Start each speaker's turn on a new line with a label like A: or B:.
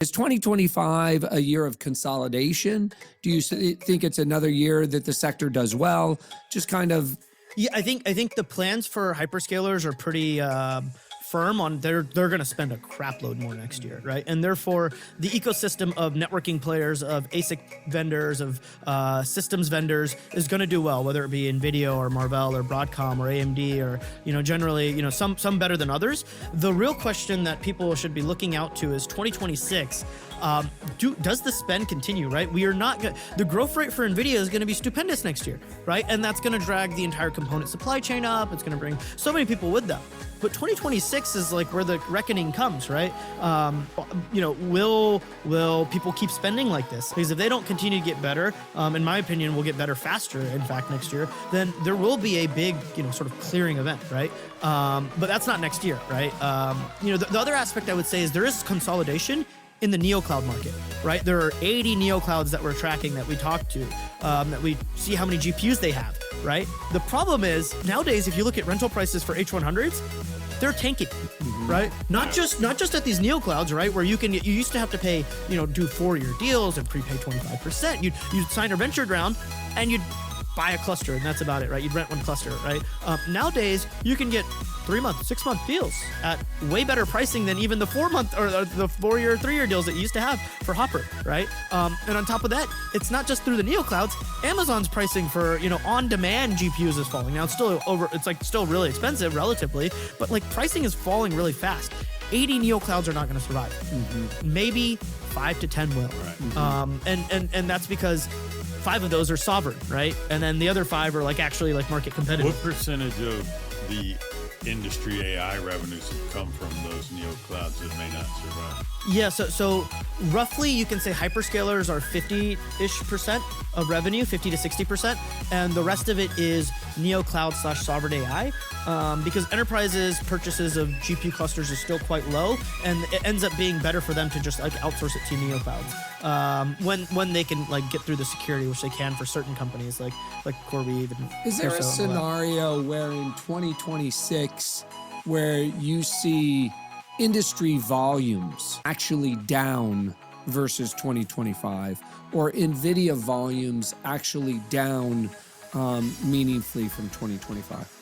A: Is 2025 a year of consolidation? Do you think it's another year that the sector does well? Just kind of.
B: Yeah, I think the plans for hyperscalers are pretty firm on they're going to spend a crap load more next year, right? And therefore, the ecosystem of networking players, of ASIC vendors, of systems vendors is going to do well, whether it be NVIDIA or Marvell or Broadcom or AMD or, generally, some better than others. The real question that people should be looking out to is 2026. Does the spend continue, right? We are not the growth rate for NVIDIA is going to be stupendous next year, right? And that's going to drag the entire component supply chain up. It's going to bring so many people with them. But 2026 is like where the reckoning comes, right? Will people keep spending like this? Because if they don't continue to get better, in my opinion, will get better faster, in fact, next year, then there will be a big, sort of clearing event, right? But that's not next year, right? The other aspect I would say is there is consolidation in the neocloud market, right? There are 80 neoclouds that we're tracking that we talk to, that we see how many GPUs they have, right? The problem is nowadays, if you look at rental prices for H100s, they're tanking, right? Not just at these neoclouds, right? Where you used to have to pay, do 4-year deals and prepay 25%. You'd sign a venture round and you'd buy a cluster and that's about it, right? You'd rent one cluster, right? Nowadays, you can get 3-month, 6-month deals at way better pricing than even the 4-month or the 4-year, 3-year deals that you used to have for Hopper, right? And on top of that, it's not just through the neoclouds. Amazon's pricing for, on-demand GPUs is falling. Now it's still really expensive relatively, but like pricing is falling really fast. 80 neoclouds are not going to survive. Mm-hmm. Maybe 5 to 10 will. Right. And that's because 5 of those are sovereign, right? And then the other 5 are actually market competitive.
C: What percentage of the industry AI revenues have come from those neoclouds that may not survive?
B: Yeah, so roughly you can say hyperscalers are 50-ish% of revenue, 50 to 60%, and the rest of it is neocloud/sovereign AI, because enterprises' purchases of GPU clusters is still quite low, and it ends up being better for them to just outsource it to neoclouds when they can get through the security, which they can for certain companies like CoreWeave.
A: Is there a scenario where in 2026 where you see industry volumes actually down versus 2025, or NVIDIA volumes actually down meaningfully from 2025?